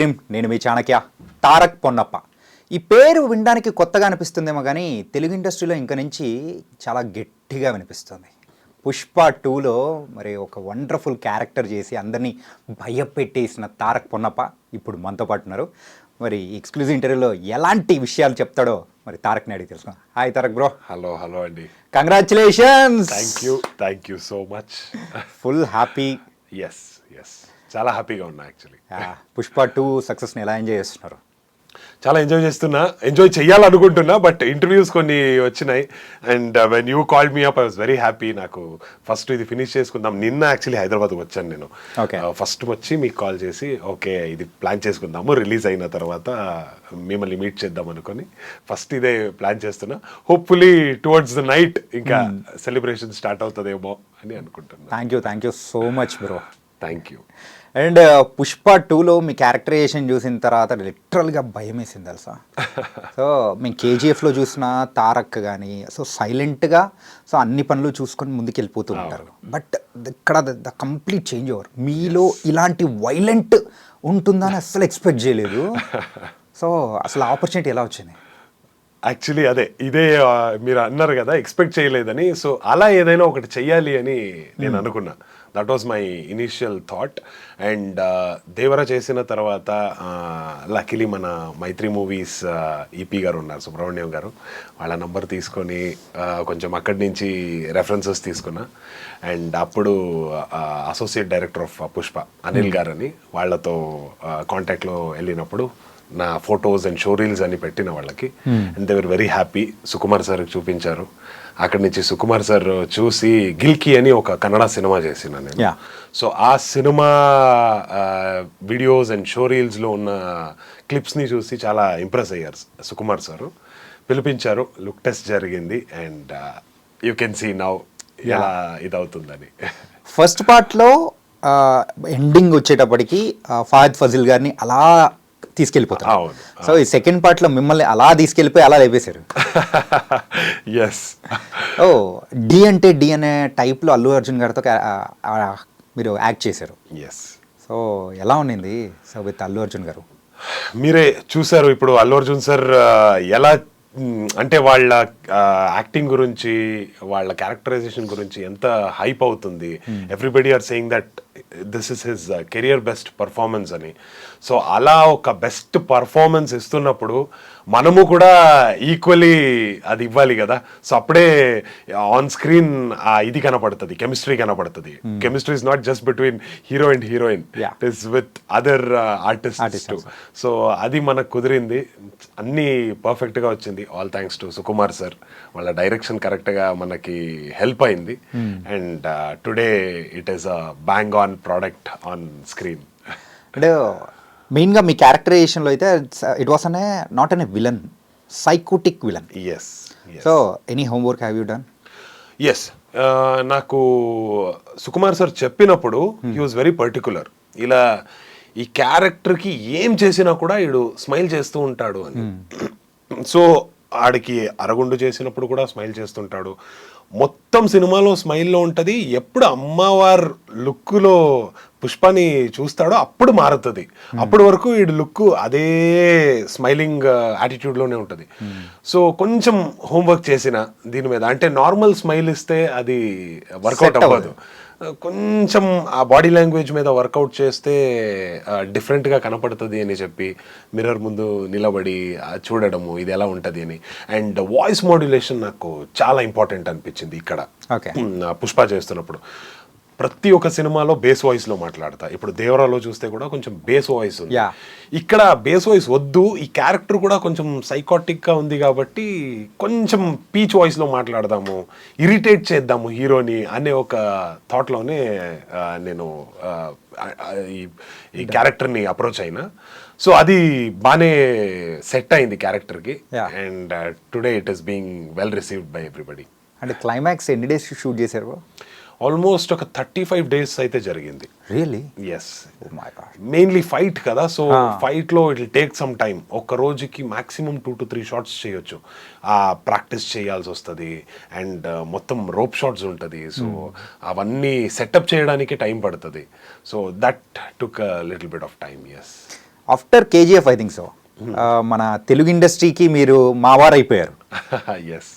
నేను మీ చాణక్య తారక్ పొన్నప్ప. ఈ పేరు వినడానికి కొత్తగా అనిపిస్తుందేమో కానీ తెలుగు ఇండస్ట్రీలో ఇంక నుంచి చాలా గట్టిగా వినిపిస్తుంది. పుష్ప 2లో మరి ఒక వండర్ఫుల్ క్యారెక్టర్ చేసి అందరినీ భయపెట్టేసిన తారక్ పొన్నప్ప ఇప్పుడు మనతో పాటు ఉన్నారు. మరి ఎక్స్క్లూజివ్ ఇంటర్వ్యూలో ఎలాంటి విషయాలు చెప్తాడో మరి తారక్ని అడిగి తెలుసుకున్నాం. Hi Tarak bro. హలో అండి. Congratulations. Thank you so much. Full happy. Yes చాలా హ్యాపీగా ఉన్నా యాక్చువల్లీ. పుష్ప 2 సక్సెస్ని ఎలా ఎంజాయ్ చేస్తున్నారు? చాలా ఎంజాయ్ చేయాలనుకుంటున్నా, బట్ ఇంటర్వ్యూస్ కొన్ని వచ్చినాయి and when you called me up I was very happy. నాకు ఫస్ట్ ఇది ఫినిష్ చేసుకుందాం, నిన్న యాక్చువల్లీ హైదరాబాద్కి వచ్చాను నేను. ఫస్ట్ వచ్చి మీకు కాల్ చేసి ఓకే ఇది ప్లాన్ చేసుకుందాము, రిలీజ్ అయిన తర్వాత మిమ్మల్ని మీట్ చేద్దాం అనుకొని ఫస్ట్ ఇదే ప్లాన్ చేస్తున్నా. హోప్ఫుల్లీ టువర్డ్స్ ద నైట్ ఇంకా సెలబ్రేషన్ స్టార్ట్ అవుతుందేమో అని అనుకుంటున్నా. Thank you so much bro. Thank you. And Pushpa 2లో మీ క్యారెక్టరైజేషన్ చూసిన తర్వాత లిటరల్గా భయం వేసింది తెలుసా. సో మేము కేజీఎఫ్లో చూసిన తారక్ కానీ సో సైలెంట్గా సో అన్ని పనులు చూసుకొని ముందుకు వెళ్ళిపోతూ ఉంటారు. బట్ ఇక్కడ ద కంప్లీట్ చేంజ్ ఓవర్. మీలో ఇలాంటి వైలెంట్ ఉంటుందని అస్సలు ఎక్స్పెక్ట్ చేయలేదు. సో అసలు ఆపర్చునిటీ ఎలా వచ్చింది? యాక్చువల్లీ ఇదే మీరు అన్నారు కదా ఎక్స్పెక్ట్ చేయలేదని. సో అలా ఏదైనా ఒకటి చెయ్యాలి అని నేను అనుకున్నా. That was my initial thought. And Devara చేసిన తర్వాత లక్కీలీ మన మైత్రి మూవీస్ ఈపీ గారు ఉన్నారు, సుబ్రహ్మణ్యం గారు, వాళ్ళ నంబర్ తీసుకొని కొంచెం అక్కడి నుంచి రెఫరెన్సెస్ తీసుకున్నా. అండ్ అప్పుడు associate director of Pushpa Anil గారు అని వాళ్ళతో కాంటాక్ట్లో వెళ్ళినప్పుడు నా ఫొటోస్ అండ్ షో రీల్స్ అని పెట్టిన వాళ్ళకి and they were very happy. Sukumar sir చూపించారు. అక్కడి నుంచి సుకుమార్ సార్ చూసి గిల్కి అని ఒక కన్నడ సినిమా చేసిన నేను. సో ఆ సినిమా వీడియోస్ అండ్ షో రీల్స్లో ఉన్న క్లిప్స్ని చూసి చాలా ఇంప్రెస్ అయ్యారు సుకుమార్ సార్. పిలిపించారు, లుక్ టెస్ట్ జరిగింది and you can see now ఎలా ఇదవుతుందని. ఫస్ట్ పార్ట్లో ఎండింగ్ వచ్చేటప్పటికి ఫహద్ ఫజిల్ గారిని అలా తీసుకెళ్ళిపోతారు. సో ఈ సెకండ్ పార్ట్లో మిమ్మల్ని అలా తీసుకెళ్ళిపోయి అలా లేపేశారు. ఎస్. ఓ డి అంటే డి అనే టైప్లో అల్లు అర్జున్ గారితో మీరు యాక్ట్ చేశారు. ఎస్. సో ఎలా ఉండింది సో విత్ అల్లు అర్జున్ గారు? మీరే చూసారు ఇప్పుడు అల్లు అర్జున్ సార్ ఎలా అంటే వాళ్ళ యాక్టింగ్ గురించి, వాళ్ళ క్యారెక్టరైజేషన్ గురించి ఎంత హైప్ అవుతుంది. Everybody are saying that this is his career best performance అని. సో అలా ఒక బెస్ట్ పర్ఫార్మెన్స్ ఇస్తున్నప్పుడు మనము కూడా ఈక్వలీ అది ఇవ్వాలి కదా. సో అప్పుడే ఆన్ స్క్రీన్ ఇది కనపడుతుంది, కెమిస్ట్రీ కనపడుతుంది. Chemistry is not just between hero and heroine, it is with other artists too. So అది మనకు కుదిరింది, అన్నీ పర్ఫెక్ట్గా వచ్చింది. All thanks to Sukumar sir. వాళ్ళ డైరెక్షన్ కరెక్ట్గా మనకి హెల్ప్ అయింది. And today it is a bang on product on screen. అంటే మెయిన్గా మీ క్యారెక్టరైజేషన్లో అయితే ఇట్ వాస్ అనే not an a villain, psychotic villain. Yes. So any homework have you done? Yes. నాకు సుకుమార్ సార్ చెప్పినప్పుడు హీ వాజ్ వెరీ పర్టికులర్. ఇలా ఈ క్యారెక్టర్కి ఏం చేసినా కూడా వీడు స్మైల్ చేస్తూ ఉంటాడు అని. సో ఆడికి అరగుండు చేసినప్పుడు కూడా స్మైల్ చేస్తుంటాడు. మొత్తం సినిమాలో స్మైల్లో ఉంటుంది. ఎప్పుడు అమ్మవారు లుక్లో పుష్పని చూస్తాడో అప్పుడు మారుతుంది. అప్పటి వరకు వీడి లుక్ అదే స్మైలింగ్ యాటిట్యూడ్లోనే ఉంటుంది. సో కొంచెం హోంవర్క్ చేసిన దీని మీద, అంటే నార్మల్ స్మైల్ ఇస్తే అది వర్కౌట్ అవ్వదు. కొంచెం ఆ బాడీ లాంగ్వేజ్ మీద వర్కౌట్ చేస్తే డిఫరెంట్గా కనపడుతుంది అని చెప్పి మిర్రర్ ముందు నిలబడి చూడడము ఇది ఎలా ఉంటుంది అని. అండ్ వాయిస్ మాడ్యులేషన్ నాకు చాలా ఇంపార్టెంట్ అనిపించింది ఇక్కడ పుష్ప చేస్తున్నప్పుడు. ప్రతి ఒక్క సినిమాలో బేస్ వాయిస్లో మాట్లాడతా. ఇప్పుడు దేవరాలో చూస్తే కూడా కొంచెం బేస్ వాయిస్ ఉంది. ఇక్కడ బేస్ వాయిస్ వద్దు, ఈ క్యారెక్టర్ కూడా కొంచెం సైకాటిక్గా ఉంది కాబట్టి కొంచెం పీచ్ వాయిస్లో మాట్లాడదాము, ఇరిటేట్ చేద్దాము హీరోని అనే ఒక థాట్లోనే నేను ఈ క్యారెక్టర్ని అప్రోచ్ అయినా. సో అది బాగానే సెట్ అయింది క్యారెక్టర్కి. And today it is being well received by everybody. అంటే క్లైమాక్స్ ఎన్ని డేస్ షూట్ చేశారు? ఆల్మోస్ట్ ఒక 35 days అయితే జరిగింది. రియల్లీ? ఎస్. మెయిన్లీ ఫైట్ కదా, సో ఫైట్లో it will take some time. ఒక రోజుకి మాక్సిమం 2 to 3 షాట్స్ చేయొచ్చు. ప్రాక్టీస్ చేయాల్సి వస్తుంది అండ్ మొత్తం రోప్ షాట్స్ ఉంటుంది. సో అవన్నీ సెటప్ చేయడానికి టైం పడుతుంది. So that took a little bit of time. Yes. After KGF I think so మన తెలుగు ఇండస్ట్రీకి మీరు మావారైపోయారు. Yes,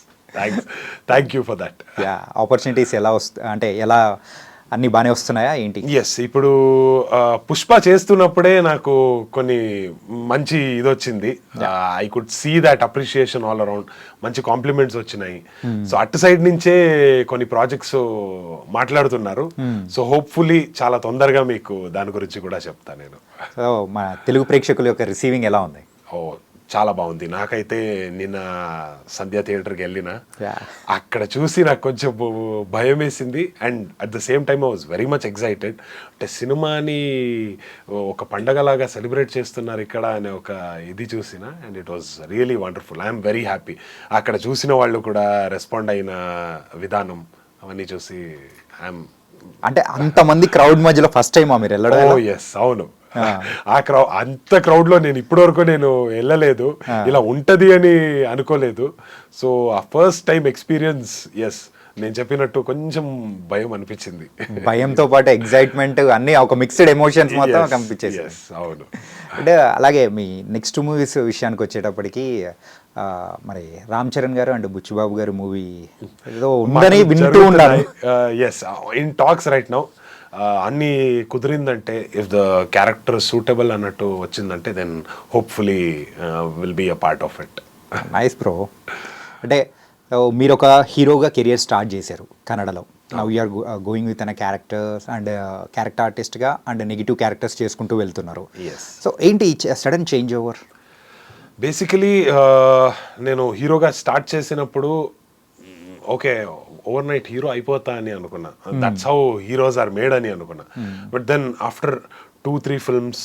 thank you for that. Yeah, opportunities ఎలా అంటే ఎలా అన్ని బాగానే వస్తున్నాయా ఏంటి? ఎస్, ఇప్పుడు పుష్ప చేస్తున్నప్పుడే నాకు కొన్ని మంచి ఇది వచ్చింది. I could see that appreciation all around, మంచి కాంప్లిమెంట్స్ వచ్చినాయి. సో అటు సైడ్ నుంచే కొన్ని ప్రాజెక్ట్స్ మాట్లాడుతున్నారు. సో హోప్ఫుల్లీ చాలా తొందరగా మీకు దాని గురించి కూడా చెప్తాను నేను. సో మన తెలుగు ప్రేక్షకుల యొక్క రిసీవింగ్ ఎలా ఉంది? ఓ, చాలా బాగుంది. నాకైతే నిన్న సంధ్య థియేటర్కి వెళ్ళిన అక్కడ చూసి నాకు కొంచెం భయం వేసింది. And at the same time I was very much excited. అంటే సినిమాని ఒక పండగలాగా సెలబ్రేట్ చేస్తున్నారు ఇక్కడ అనే ఒక ఇది చూసిన. And it was really wonderful. I'm very happy. అక్కడ చూసిన వాళ్ళు కూడా రెస్పాండ్ అయిన విధానం అవన్నీ చూసి ఐఎమ్. అంటే అంతమంది క్రౌడ్ మధ్యలో ఫస్ట్ టైం మీరు వెళ్ళడం? ఓ ఎస్, అవును. అంత క్రౌడ్ లో నేను ఇప్పటి వరకు నేను వెళ్ళలేదు, ఇలా ఉంటది అని అనుకోలేదు. సో ఆ ఫస్ట్ టైం ఎక్స్పీరియన్స్, ఎస్, నేను చెప్పినట్టు కొంచెం భయం అనిపించింది. భయంతో పాటు ఎక్సైట్మెంట్ అన్ని ఒక మిక్స్డ్ ఎమోషన్స్ మొత్తం కనిపించేసి. అవును. అంటే అలాగే మీ నెక్స్ట్ మూవీస్ విషయానికి వచ్చేటప్పటికి మరి రామ్ చరణ్ గారు అండ్ బుచ్చిబాబు గారు మూవీ ఏదో ఉందని వింటూ ఉన్నాను. Yes, in talks right now. అన్నీ కుదిరిందంటే, ఇఫ్ ద క్యారెక్టర్ సూటబుల్ అన్నట్టు వచ్చిందంటే, then hopefully will be a part of it. Nice bro. అంటే మీరు ఒక హీరోగా కెరియర్ స్టార్ట్ చేశారు కన్నడలో. Now you are going with an characters and character ఆర్టిస్ట్గా అండ్ నెగిటివ్ క్యారెక్టర్స్ చేసుకుంటూ వెళ్తున్నారు. సో ఏంటి సడన్ చేంజ్ ఓవర్? బేసికలీ నేను హీరోగా స్టార్ట్ చేసినప్పుడు ఓకే ఓవర్ నైట్ హీరో అయిపోతా అని అనుకున్నా. That's how heroes are made అని అనుకున్నా. బట్ దెన్ ఆఫ్టర్ 2-3 ఫిల్మ్స్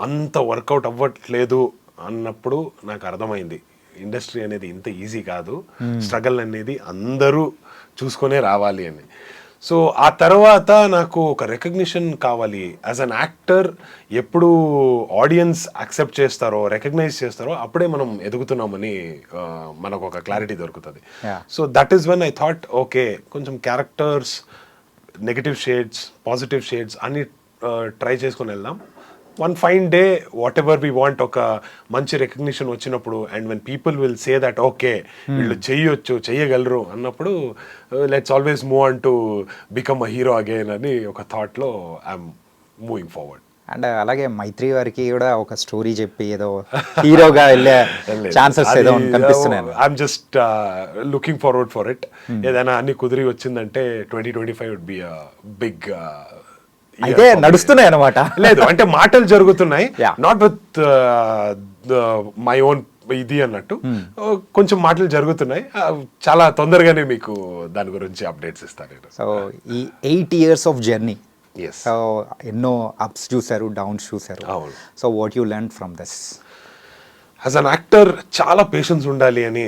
అంత వర్కౌట్ అవ్వట్లేదు అన్నప్పుడు నాకు అర్థమైంది ఇండస్ట్రీ అనేది ఇంత ఈజీ కాదు, స్ట్రగల్ అనేది అందరూ చూసుకొనే రావాలి అని. సో ఆ తర్వాత నాకు ఒక రికగ్నిషన్ కావాలి. యాజ్ అన్ యాక్టర్ ఎప్పుడు ఆడియన్స్ యాక్సెప్ట్ చేస్తారో, రికగ్నైజ్ చేస్తారో అప్పుడే మనం ఎదుగుతున్నామని మనకు ఒక క్లారిటీ దొరుకుతుంది. So that is when I thought okay, కొంచెం characters, negative shades, positive shades అన్ని ట్రై చేసుకొని వెళ్దాం. One fine day whatever we want, ఒక మంచి రికగ్నిషన్ వచ్చినప్పుడు, and when people will say that okay వీళ్ళు చెయ్యగలరు అన్నప్పుడు, let's always move on to become a hero again అని ఒక థాట్లో ఐఎమ్ మూవింగ్ ఫార్వర్డ్. అండ్ అలాగే మైత్రి వారికి కూడా ఒక స్టోరీ చెప్పి ఏదో హీరోగా వెళ్ళే ఛాన్సెస్ ఏదో కనిపిస్తున్నాయి. I'm just looking forward for it. ఏదైనా అన్ని కుదిరి వచ్చిందంటే 2025 వుడ్ బి అ బిగ్. అయితే నడుస్తున్నాయి అన్నమాట. లేదు అంటే మాటలు జరుగుతున్నాయి, నాట్ విత్ మై ఓన్ ఇది అన్నట్టు. కొంచెం మాటలు జరుగుతున్నాయి. చాలా తొందరగానే మీకు దాని గురించి అప్డేట్స్ ఇస్తాను. సో ఈ 8 years ఆఫ్ జర్నీ, సో ఎన్నో అప్స్ చూసారు, డౌన్స్ చూసారు. So what you learn from this? As an actor చాలా పేషెన్స్ ఉండాలి అని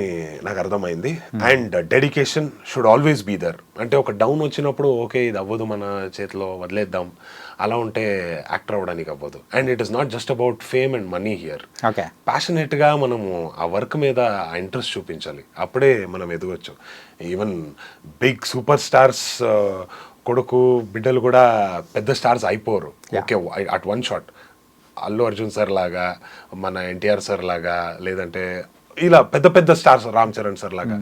నాకు అర్థమైంది. And dedication should always be there. అంటే ఒక డౌన్ వచ్చినప్పుడు ఓకే ఇది అవ్వదు మన చేతిలో, వదిలేద్దాం, అలా ఉంటే యాక్టర్ అవ్వడానికి అవ్వదు. And it is not just about fame and money here. ప్యాషనేట్గా మనము ఆ వర్క్ మీద ఆ ఇంట్రెస్ట్ చూపించాలి, అప్పుడే మనం ఎదగొచ్చు. ఈవెన్ బిగ్ సూపర్ స్టార్స్ కొడుకు బిడ్డలు కూడా పెద్ద స్టార్స్ అయిపోరు okay at one shot. Allu Arjun sir లాగా, మన ఎన్టీఆర్ సార్ లాగా, లేదంటే ఇలా పెద్ద పెద్ద స్టార్స్, రామ్ చరణ్ సార్ లాగా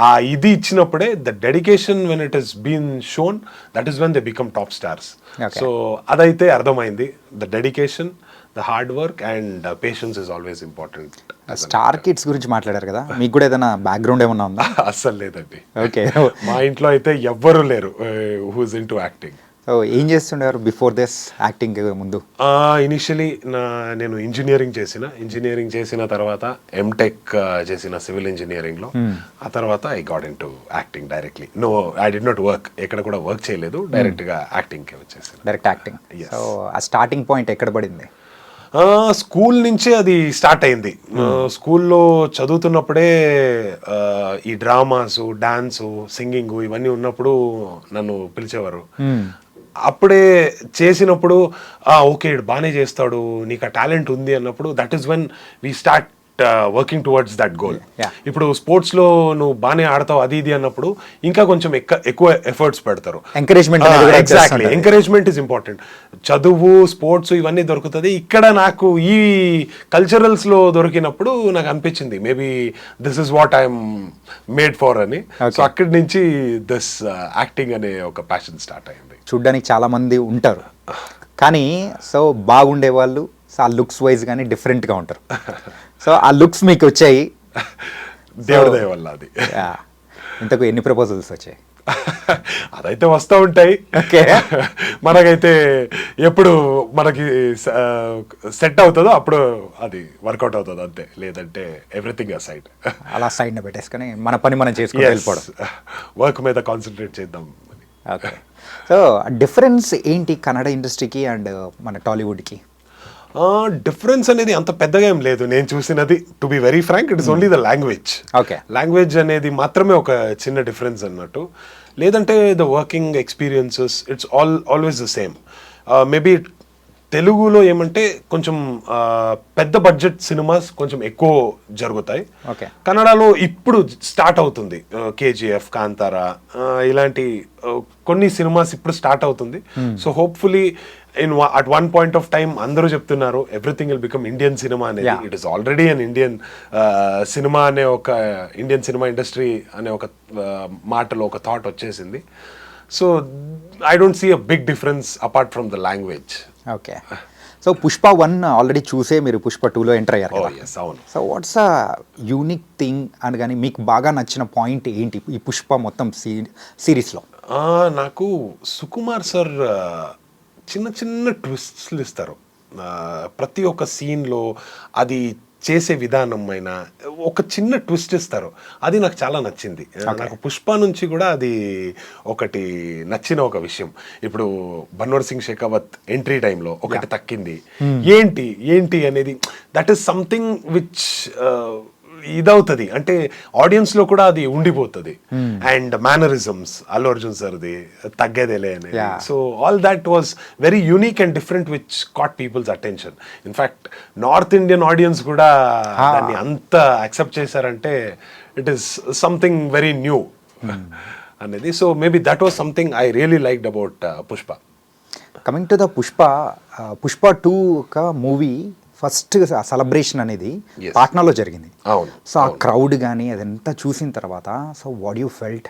ఆ ఇది ఇచ్చినప్పుడే the dedication when it has been shown, that is when they become top stars. So అదైతే అర్థమైంది. The dedication, the hard work and patience is always important. Star kids గురించి మాట్లాడారు కదా, మీకు కూడా ఏదైనా బ్యాక్గ్రౌండ్ ఏమన్నా ఉందా? అస్సలు లేదండి. ఓకే, మా ఇంట్లో అయితే ఎవ్వరూ లేరు who's into acting. So ఏం చేస్తుండేవారు బిఫోర్ దిస్, యాక్టింగ్ ముందు? ఇనిషియలీ నేను ఇంజనీరింగ్ చేసిన తర్వాత ఎంటెక్ చేసిన సివిల్ ఇంజనీరింగ్లో. ఆ తర్వాత I got into acting directly. No, I did not work, ఎక్కడ కూడా వర్క్ చేయలేదు, డైరెక్ట్గా యాక్టింగ్కి వచ్చేసాను. Direct acting. సో ఆ స్టార్టింగ్ పాయింట్ ఎక్కడ పడింది? స్కూల్ నుంచే అది స్టార్ట్ అయింది. స్కూల్లో చదువుతున్నప్పుడే ఈ డ్రామాసు, డాన్సు, సింగింగ్ ఇవన్నీ ఉన్నప్పుడు నన్ను పిలిచేవారు. అప్పుడే చేసినప్పుడు ఓకే బాగానే చేస్తాడు, నీకు ఆ టాలెంట్ ఉంది అన్నప్పుడు, that is when we start working towards that goal. Yeah. ఇప్పుడు స్పోర్ట్స్ లో నువ్వు బాగానే ఆడతావు అది ఇది అన్నప్పుడు ఇంకా కొంచెం ఎక్కువ ఎఫర్ట్స్ పెడతారు. Encouragement exactly, encouragement is important. చదువు, స్పోర్ట్స్ ఇవన్నీ దొరుకుతుంది. ఇక్కడ నాకు ఈ కల్చరల్స్ లో దొరికినప్పుడు నాకు అనిపించింది maybe this is what I'm made for అని. సో అక్కడి నుంచి దిస్ యాక్టింగ్ అనే ఒక ప్యాషన్ స్టార్ట్ అయింది. చూడ్డానికి చాలా మంది ఉంటారు, కానీ సో బాగుండే వాళ్ళు సో ఆ లుక్స్ వైజ్ కానీ డిఫరెంట్గా ఉంటారు. సో ఆ లుక్స్ మీకు వచ్చాయి, దేవుడి దయ వల్ల అది. ఇంతకు ఎన్ని ప్రపోజల్స్ వచ్చాయి? అదైతే వస్తూ ఉంటాయి. ఓకే, మనకైతే ఎప్పుడు మనకి సెట్ అవుతుందో అప్పుడు అది వర్కౌట్ అవుతుంది అంతే, లేదంటే ఎవ్రీథింగ్ సైడ్ అలా సైడ్న పెట్టేసుకొని మన పని మనం చేసుకుని వెళ్ళిపోవడం, వర్క్ మీద కాన్సన్ట్రేట్ చేద్దాం. ఓకే, సో డిఫరెన్స్ ఏంటి కన్నడ ఇండస్ట్రీకి అండ్ మన టాలీవుడ్కి? డిఫరెన్స్ అనేది అంత పెద్దగా ఏం లేదు నేను చూసినది. To be very frank, it is only the language. Okay, language అనేది మాత్రమే ఒక చిన్న డిఫరెన్స్ అన్నట్టు. లేదంటే the working experiences it's always the same. Maybe తెలుగులో ఏమంటే కొంచెం పెద్ద బడ్జెట్ సినిమాస్ కొంచెం ఎక్కువ జరుగుతాయి. ఓకే, కన్నడలో ఇప్పుడు స్టార్ట్ అవుతుంది. కేజీఎఫ్, కాంతారా ఇలాంటి కొన్ని సినిమాస్ ఇప్పుడు స్టార్ట్ అవుతుంది. So hopefully at one point of time అందరూ చెప్తున్నారు everything will become Indian cinema అనేది. It is already an Indian cinema అనే ఒక ఇండియన్ సినిమా ఇండస్ట్రీ అనే ఒక మాటలో ఒక థాట్ వచ్చేసింది. So I don't see a big difference apart from the language. Okay, so Pushpa 1 already చూసే మీరు పుష్ప 2లో ఎంటర్ అయ్యారు కదా. అవును. So what's a unique thing అని కానీ మీకు బాగా నచ్చిన పాయింట్ ఏంటి ఈ పుష్ప మొత్తం సిరీస్లో? నాకు సుకుమార్ సార్ చిన్న చిన్న ట్విస్ట్లు ఇస్తారు ప్రతి ఒక్క సీన్లో. అది చేసే విధానం అయినా ఒక చిన్న ట్విస్ట్ ఇస్తారు, అది నాకు చాలా నచ్చింది. నాకు పుష్ప నుంచి కూడా అది ఒకటి నచ్చిన ఒక విషయం. ఇప్పుడు బన్వర్ సింగ్ షెకావత్ ఎంట్రీ టైంలో ఒకటి తక్కింది. ఏంటి అనేది దట్ ఈస్ సంథింగ్ విచ్ ఇదవుతుంది, అంటే ఆడియన్స్ లో కూడా అది ఉండిపోతుంది. అండ్ మేనరిజమ్స్ అల్లు అర్జున్ సార్ది తగ్గేదేలే అనేది. So all that was very unique and different which caught people's attention. In fact north Indian audience కూడా దాన్ని అంత యాక్సెప్ట్ చేశారంటే it is something very new అనేది. So maybe that was something I really liked about Pushpa. Coming to the Pushpa 2 ఒక movie first celebration అనేది పాట్నాలో జరిగింది. So ఆ crowd కానీ అదంతా చూసిన తర్వాత సో వాట్ యూ ఫెల్ట్?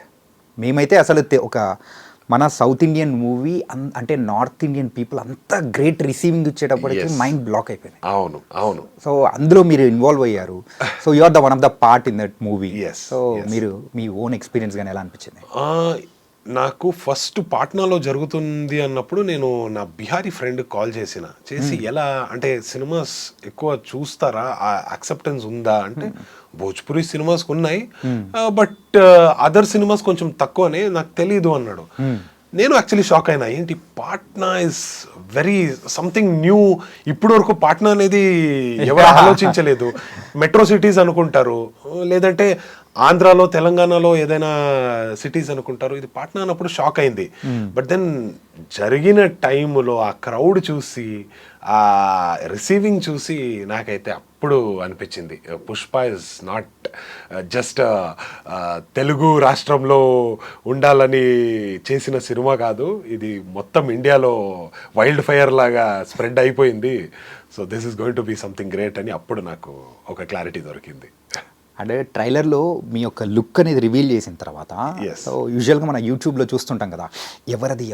మేమైతే అసలు ఒక మన సౌత్ ఇండియన్ మూవీ అంటే నార్త్ ఇండియన్ పీపుల్ అంతా గ్రేట్ రిసీవింగ్ ఇచ్చేటప్పటికి మైండ్ బ్లాక్ అయిపోయింది. అవును. సో అందులో మీరు ఇన్వాల్వ్ అయ్యారు. So you are the one of the part in that movie. So మీరు మీ ఓన్ ఎక్స్పీరియన్స్ కానీ ఎలా అనిపించింది? నాకు ఫస్ట్ పాట్నాలో జరుగుతుంది అన్నప్పుడు నేను నా బిహారీ ఫ్రెండ్ కాల్ చేసి ఎలా అంటే సినిమాస్ ఎక్కువ చూస్తారా, ఆ యాక్సెప్టెన్స్ ఉందా అంటే భోజ్పురి సినిమాస్ ఉన్నాయి బట్ అదర్ సినిమాస్ కొంచెం తక్కువనే, నాకు తెలీదు అన్నాడు. నేను యాక్చువల్లీ షాక్ అయినా, ఏంటి Patna is very something new. ఇప్పటి వరకు పాట్నా అనేది ఎవరు ఆలోచించలేదు. మెట్రో సిటీస్ అనుకుంటారు, లేదంటే ఆంధ్రాలో తెలంగాణలో ఏదైనా సిటీస్ అనుకుంటారు. ఇది పాట్నా అన్నప్పుడు షాక్ అయింది. బట్ దెన్ జరిగిన టైములో ఆ క్రౌడ్ చూసి ఆ రిసీవింగ్ చూసి నాకైతే అప్పుడు అనిపించింది Pushpa is not just Telugu రాష్ట్రంలో ఉండాలని చేసిన సినిమా కాదు, ఇది మొత్తం ఇండియాలో వైల్డ్ ఫైర్ లాగా స్ప్రెడ్ అయిపోయింది. So this is going to be something great అని అప్పుడు నాకు ఒక క్లారిటీ దొరికింది. అంటే ట్రైలర్లో మీ యొక్క లుక్ అనేది రివీల్ చేసిన తర్వాత సో యూజువల్గా మన యూట్యూబ్లో చూస్తుంటాం కదా, ఎవరది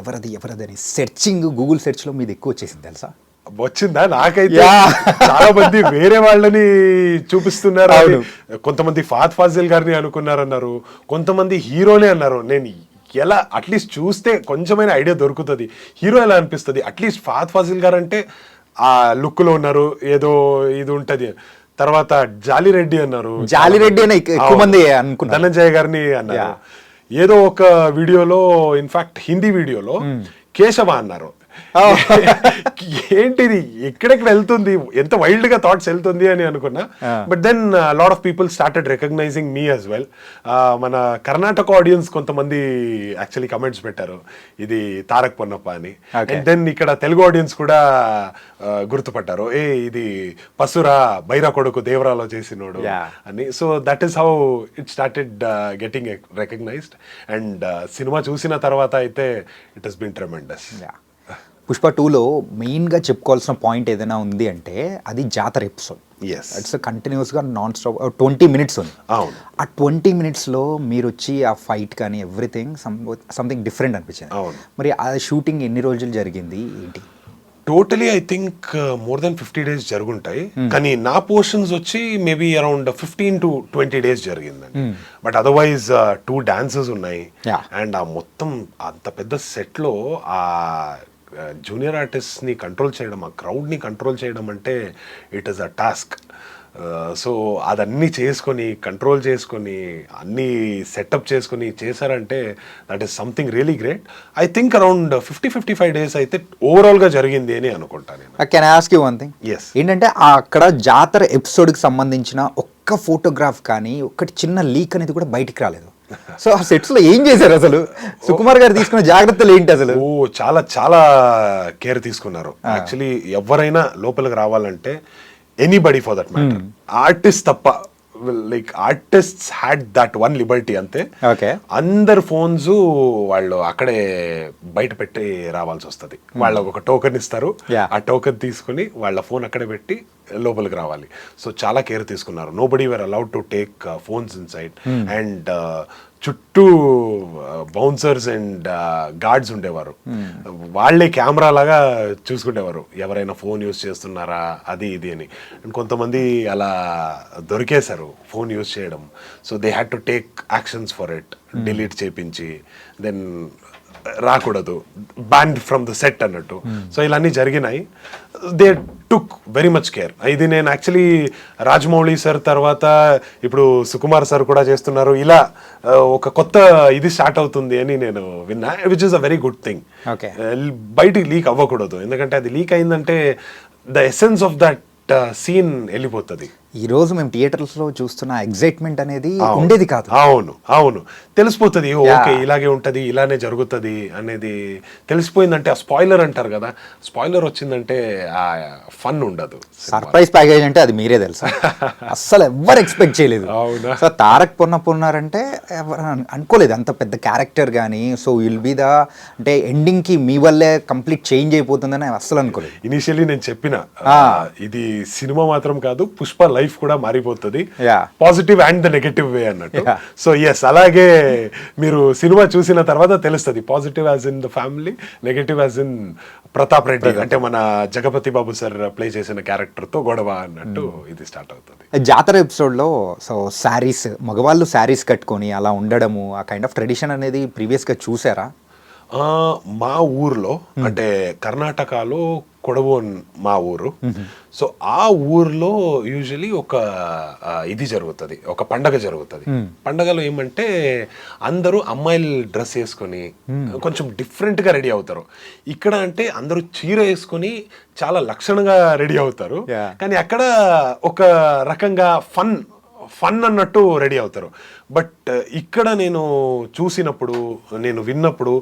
అని సెర్చింగ్ గూగుల్ సెర్చ్లో మీది ఎక్కువ వచ్చేసింది తెలుసా? వచ్చిందా? నాకైతే చాలా మంది వేరే వాళ్ళని చూపిస్తున్నారు. కొంతమంది ఫహద్ ఫాజిల్ గారిని అనుకున్నారన్నారు, కొంతమంది హీరోనే అన్నారు. నేను ఎలా అట్లీస్ట్ చూస్తే కొంచెమైనా ఐడియా దొరుకుతుంది హీరో ఎలా అనిపిస్తుంది. అట్లీస్ట్ ఫహద్ ఫాజిల్ గారు అంటే ఆ లుక్ లో ఉన్నారు, ఏదో ఇది ఉంటది. తర్వాత జాలిరెడ్డి అన్నారు, ఎక్కువ మంది అనుకున్నారు. ధనంజయ గారిని అన్నారు. ఏదో ఒక వీడియోలో ఇన్ఫాక్ట్ హిందీ వీడియోలో కేశవ అన్నారు. ఏంటిది ఎక్కడెక్కడ వెళ్తుంది, ఎంత వైల్డ్ గా థాట్స్ వెళ్తుంది అని అనుకున్నా. But then lot of people started recognizing మీ యాజ్ వెల్. మన కర్ణాటక ఆడియన్స్ కొంతమంది యాక్చువల్లీ కమెంట్స్ పెట్టారు ఇది తారక్ పొన్నప్ప అని. అండ్ దెన్ ఇక్కడ తెలుగు ఆడియన్స్ కూడా గుర్తుపట్టారు, ఇది పసురా బైరా కొడుకు దేవరాలో చేసినోడు అని. So that is how it started getting recognized. And సినిమా చూసిన తర్వాత అయితే it has been tremendous. Pushpa 2లో మెయిన్గా చెప్పుకోవాల్సిన పాయింట్ ఏదైనా ఉంది అంటే అది జాతర ఎపిసోడ్. ఇట్స్ కంటిన్యూస్గా నాన్ స్టాప్ 20 minutes ఉంది. అవును, ఆ 20 minutesలో మీరు వచ్చి ఆ ఫైట్ కానీ ఎవ్రీథింగ్ సంథింగ్ డిఫరెంట్ అనిపించింది. అవును. మరి ఆ షూటింగ్ ఎన్ని రోజులు జరిగింది ఏంటి? Totally I think more than 50 days జరుగుంటాయి. కానీ నా పోర్షన్స్ వచ్చి మేబీ అరౌండ్ 15 to 20 days జరిగిందండి. బట్ అదర్వైజ్ 2 dances ఉన్నాయి. అండ్ ఆ మొత్తం అంత పెద్ద సెట్లో ఆ జూనియర్ ఆర్టిస్ట్ని కంట్రోల్ చేయడం, ఆ క్రౌడ్ని కంట్రోల్ చేయడం అంటే it is a task. So అదన్నీ చేసుకొని కంట్రోల్ చేసుకొని అన్నీ సెటప్ చేసుకొని చేశారంటే that is something really great. I think around 50-55 days అయితే ఓవరాల్గా జరిగింది అని అనుకుంటాను నేను. Can I ask you one thing? Yes. ఏంటంటే అక్కడ జాతర ఎపిసోడ్కి సంబంధించిన ఒక్క ఫోటోగ్రాఫ్ కానీ ఒక్కటి చిన్న లీక్ అనేది కూడా బయటికి రాలేదు. సో ఆ సెట్స్ లో ఏం చేశారు అసలు? సుకుమార్ గారు తీసుకున్న జాగ్రత్తలు ఏంటి అసలు? చాలా చాలా కేర్ తీసుకున్నారు. యాక్చువల్లీ ఎవరైనా లోపలికి రావాలంటే anybody for that matter, artist తప్ప, like artists had that one liberty అంతే. అందరు ఫోన్స్ వాళ్ళు అక్కడే బయట పెట్టి రావాల్సి వస్తుంది. వాళ్ళకు ఒక టోకెన్ ఇస్తారు, ఆ టోకెన్ తీసుకుని వాళ్ళ ఫోన్ అక్కడే పెట్టి లోపలికి రావాలి. సో చాలా కేర్ తీసుకున్నారు. Nobody were allowed to take phones inside. And చుట్టూ బౌన్సర్స్ అండ్ గార్డ్స్ ఉండేవారు. వాళ్ళే కెమెరా లాగా చూసుకునేవారు ఎవరైనా ఫోన్ యూస్ చేస్తున్నారా అది ఇది అని. అండ్ కొంతమంది అలా దొరికేశారు ఫోన్ యూస్ చేయడం. So they had to take actions for it. Delete చేపించి దెన్ రాకూడదు, బ్యాన్ ఫ్రమ్ ద సెట్ అన్నట్టు. సో ఇలా అన్నీ జరిగినాయి. They took very much care. ఇది నేను యాక్చువల్లీ రాజమౌళి సార్ తర్వాత ఇప్పుడు సుకుమార్ సార్ కూడా చేస్తున్నారు. ఇలా ఒక కొత్త ఇది స్టార్ట్ అవుతుంది అని నేను విన్నా, which is a very good thing. బయటికి లీక్ అవ్వకూడదు, ఎందుకంటే అది లీక్ అయిందంటే the essence of that scene వెళ్ళిపోతుంది. ఈ రోజు మేము థియేటర్స్ లో చూస్తున్న ఎగ్జైట్మెంట్ అనేది ఉండేది కాదు. అవును అవును, తెలిసిపోతుంది. ఓకే ఇలాగే ఉంటది, ఇలానే జరుగుతుంది అనేది తెలిసిపోయిందంటే, ఆ స్పాయిలర్ అంటారు కదా, స్పాయిలర్ వచ్చిందంటే ఆ ఫన్ ఉండదు. సర్ప్రైజ్ ప్యాకేజ్ అంటే అది మీరే తెలుసా, అస్సలు ఎవరు ఎక్స్పెక్ట్ చేయలేదు. సో తారక్ పొన్నప్పున్నారంటే ఎవరు అనుకోలేదు అంత పెద్ద క్యారెక్టర్ కానీ. సో విల్ బి ద అంటే ఎండింగ్ కి మీ వల్లే కంప్లీట్ చేంజ్ అయిపోతుందని అస్సలు అనుకోలేదు. ఇనిషియల్లీ నేను చెప్పిన ఇది సినిమా మాత్రం కాదు, పుష్ప లైఫ్ కూడా మారిపోతుంది, పాజిటివ్ అండ్ ద నెగటివ్ వే అన్నట్టు. సో ఎస్, అలాగే మీరు సినిమా చూసిన తర్వాత తెలుస్తుంది. Positive as in the family, negative as in Pratap Reddy అంటే మన జగపతి బాబు సార్ ప్లే చేసిన క్యారెక్టర్ తో గొడవ అన్నట్టు ఇది స్టార్ట్ అవుతుంది. జాతర ఎపిసోడ్ లో సో శారీస్, మగవాళ్ళు శారీస్ కట్టుకొని అలా ఉండడము, ఆ కైండ్ ఆఫ్ ట్రెడిషన్ అనేది ప్రీవియస్ గా చూసారా? మా ఊర్లో అంటే కర్ణాటకలో కొడవు మా ఊరు. సో ఆ ఊర్లో యూజువలీ ఒక ఇది జరుగుతుంది, ఒక పండగ జరుగుతుంది. పండగలో ఏమంటే అందరూ అమ్మాయిలు డ్రెస్ వేసుకొని కొంచెం డిఫరెంట్ గా రెడీ అవుతారు. ఇక్కడ అంటే అందరూ చీర వేసుకొని చాలా లక్షణంగా రెడీ అవుతారు, కానీ అక్కడ ఒక రకంగా ఫన్ అన్నట్టు రెడీ అవుతారు. బట్ ఇక్కడ నేను చూసినప్పుడు, నేను విన్నప్పుడు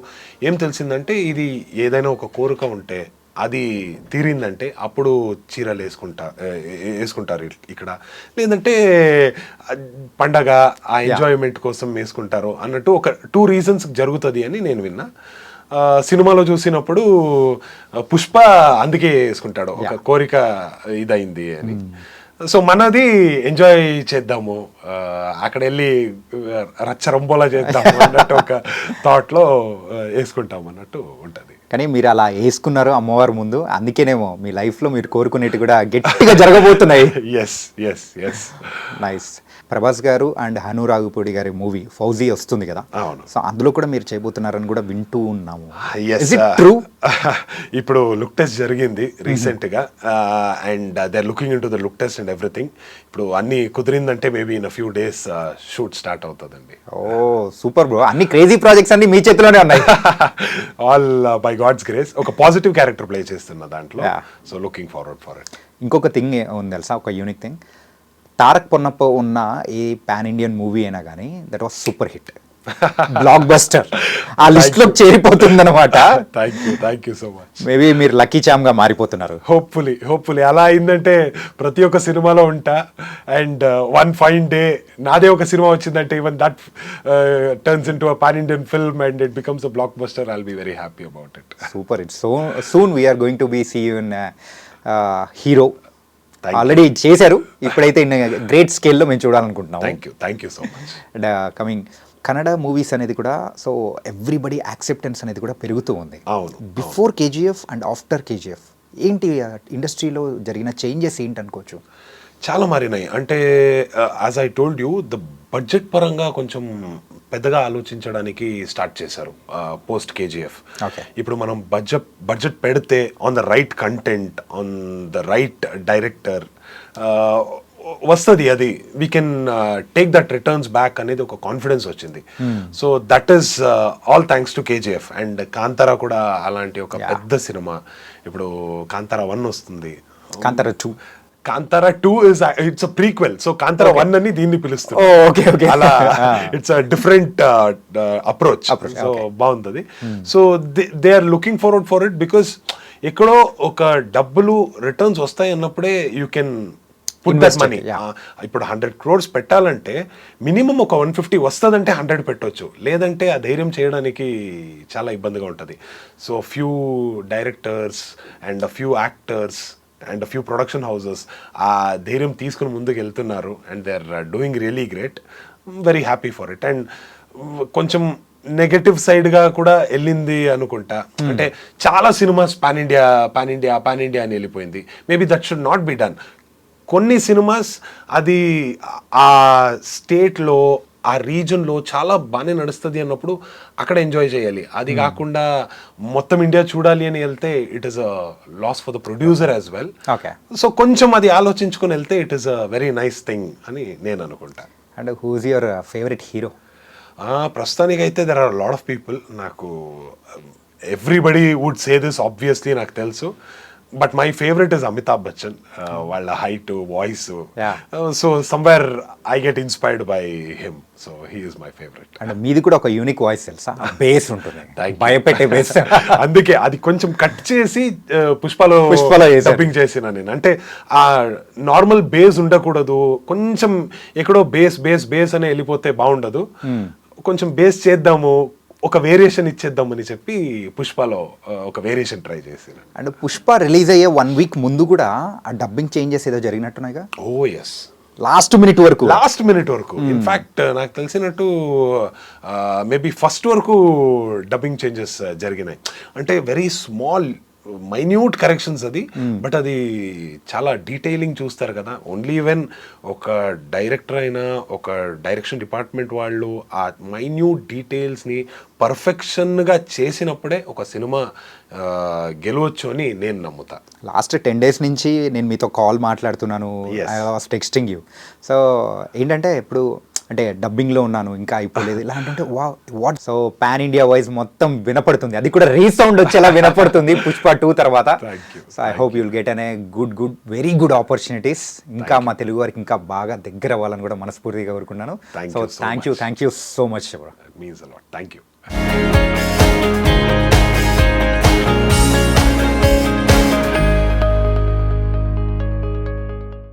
ఏం తెలిసిందంటే, ఇది ఏదైనా ఒక కోరిక ఉంటే అది తీరిందంటే అప్పుడు చీరలు వేసుకుంటారు ఇక్కడ, లేదంటే పండగ ఆ ఎంజాయ్మెంట్ కోసం వేసుకుంటారు అన్నట్టు ఒక 2 reasons జరుగుతుంది అని నేను విన్నా. సినిమాలో చూసినప్పుడు పుష్ప అందుకే వేసుకుంటాడు, ఒక కోరిక ఇదైంది అని. సో మనది ఎంజాయ్ చేద్దాము, అక్కడ వెళ్ళి రచ్చరంబోలా చేద్దాము అన్నట్టు ఒక థాట్లో వేసుకుంటాం అన్నట్టు ఉంటుంది. కానీ మీరు అలా వేసుకున్నారు అమ్మవారి ముందు, అందుకేనేమో మీ లైఫ్లో మీరు కోరుకునేవి కూడా గట్టిగా జరగబోతున్నాయి. Yes yes yes. Nice. Prabhas గారు అండ్ హను రాఘుపూడి గారి మూవీ ఫౌజీ వస్తుంది కదా, అవును. సో అందులో కూడా మీరు చేయబోతున్నారని కూడా వింటూ ఉన్నాము. Yes, Is it true? ఇప్పుడు లుక్ టెస్ట్ జరిగింది రీసెంట్ గా and they are looking into the look test and everything. ఇప్పుడు అన్ని కుదిరిందంటే maybe in few days shoot start అవుతుందండి. ఓ సూపర్ బ్రో, అన్ని క్రేజీ ప్రాజెక్ట్స్ అన్ని మీ చేతిలోనే ఉన్నాయి. All by God's grace. ఒక పాజిటివ్ క్యారెక్టర్ ప్లే చేస్తున్న దాంట్లో, so looking forward for it. ఇంకొక థింగ్ ఉంది తెలుసా, ఒక యూనిక్ థింగ్, తారక్ పొన్నప్ప ఉన్న ఏ పాన్ ఇండియన్ మూవీ అయినా కానీ that was super hit, block buster, ఆ లిస్ట్ లోకి చేరిపోతుంది అనమాట. Thank you so much. Maybe మీరు లక్కీ చామ్ గా మారిపోతున్నారు. హోప్ఫుల్లీ అలా అయిందంటే ప్రతి ఒక్క సినిమాలో ఉంటా. అండ్ వన్ ఫైన్ డే నాదే ఒక సినిమా వచ్చిందంటే even that turns into pan Indian film and it becomes a blockbuster, I'll be very happy about it. Super hit. So soon we are going to be see you in hero. Already చేశారు, ఇప్పుడైతే great స్కేల్లో మేము చూడాలనుకుంటున్నాం. Thank you so much. And coming Kannada movies అనేది కూడా, so everybody acceptance అనేది కూడా పెరుగుతూ ఉంది. అవును. Before KGF and after KGF ఏంటి ఇండస్ట్రీలో జరిగిన చేంజెస్ ఏంటి అనుకోవచ్చు? చాలా మారినాయి. అంటే as I told you, the budget పరంగా కొంచెం పెద్దగా ఆలోచించడానికి స్టార్ట్ చేశారు పోస్ట్ కేజీఎఫ్. ఇప్పుడు మనం బడ్జెట్ పెడితే on the right content, on the right director వస్తుంది, అది we can take that returns back అనేది ఒక కాన్ఫిడెన్స్ వచ్చింది. So that is all thanks to KGF. And Kantara కూడా అలాంటి ఒక పెద్ద సినిమా. ఇప్పుడు కాంతారా 1 వస్తుంది, Kantara 2 is it's a prequel. So Kantara 1 అని దీన్ని పిలుస్తుంది. అలా it's a different approach. So బాగుంది. So they are looking forward for it because ఎక్కడో ఒక డబ్బులు రిటర్న్స్ వస్తాయి అన్నప్పుడే you can put that money. ఇప్పుడు 100 crores పెట్టాలంటే మినిమం ఒక 150 వస్తుందంటే 100 పెట్టవచ్చు, లేదంటే ఆ ధైర్యం చేయడానికి చాలా ఇబ్బందిగా ఉంటుంది. So few directors and few actors and few production houses ఆ ధైర్యం తీసుకుని ముందుకు వెళ్తున్నారు and they are doing really great. Very happy for it. And కొంచెం నెగటివ్ సైడ్గా కూడా వెళ్ళింది అనుకుంటా. అంటే చాలా సినిమాస్ పాన్ ఇండియా అని వెళ్ళిపోయింది. Maybe that should not be done. కొన్ని సినిమాస్ అది ఆ స్టేట్లో, ఆ రీజన్లో చాలా బాగానే నడుస్తుంది అన్నప్పుడు అక్కడ ఎంజాయ్ చేయాలి. అది కాకుండా మొత్తం ఇండియా చూడాలి అని వెళ్తే it is a loss for the producer as well. So కొంచెం అది ఆలోచించుకొని వెళ్తే it is a very nice thing అని నేను అనుకుంటా. And who is your favourite hero? ప్రస్తుతానికి అయితే there are lot of people. నాకు everybody would say this obviously, నాకు తెలుసు. But my favourite is Amitabh Bachchan. వాళ్ళ height, voice, so somewhere I get inspired by him. So he is my favourite. And మీది కూడా ఒక unique voice తెలుసా, base ఉంటుంది, భయపెట్టే బేస్. అందుకే అది కొంచెం కట్ చేసి పుష్పలో డబ్బింగ్ చేసిన నేను. అంటే ఆ నార్మల్ బేస్ ఉండకూడదు, కొంచెం ఎక్కడో బేస్ అనే వెళ్ళిపోతే బాగుండదు. కొంచెం బేస్ చేద్దాము, ఒక వేరియేషన్ ఇచ్చేద్దామని చెప్పి పుష్పలో ఒక వేరియేషన్ ట్రై చేసిన. అండ్ పుష్ప రిలీజ్ అయ్యే 1 week ముందు కూడా ఆ డబ్బింగ్ చేంజెస్ ఏదో జరిగినట్టున్నాయిగా. ఓ ఎస్, లాస్ట్ మినిట్ వరకు. ఇన్ఫాక్ట్ నాకు తెలిసినట్టు మేబీ ఫస్ట్ వరకు డబ్బింగ్ చేంజెస్ జరిగినాయి. అంటే వెరీ స్మాల్ మైన్యూట్ కరెక్షన్స్ అది, బట్ అది చాలా డీటెయిలింగ్ చూస్తారు కదా. ఓన్లీ ఈవెన్ ఒక డైరెక్టర్ అయినా, ఒక డైరెక్షన్ డిపార్ట్మెంట్ వాళ్ళు ఆ మైన్యూట్ డీటెయిల్స్ని పర్ఫెక్షన్గా చేసినప్పుడే ఒక సినిమా గెలవచ్చు అని నేను నమ్ముతా. లాస్ట్ 10 days నుంచి నేను మీతో కాల్ మాట్లాడుతున్నాను, I was texting you. So ఏంటంటే ఇప్పుడు అంటే డబ్బింగ్లో ఉన్నాను, ఇంకా అయిపోలేదు ఇలా అంటే what. So pan India wise మొత్తం వినపడుతుంది, అది కూడా రీసౌండ్ వచ్చేలా వినపడుతుంది పుష్ప 2 తర్వాత. So I hope you'll get అనే వెరీ గుడ్ ఆపర్చునిటీస్. ఇంకా మా తెలుగు వారికి ఇంకా బాగా దగ్గర అవ్వాలని కూడా మనస్ఫూర్తిగా కోరుకున్నాను. So thank you so much. It means a lot. Thank you.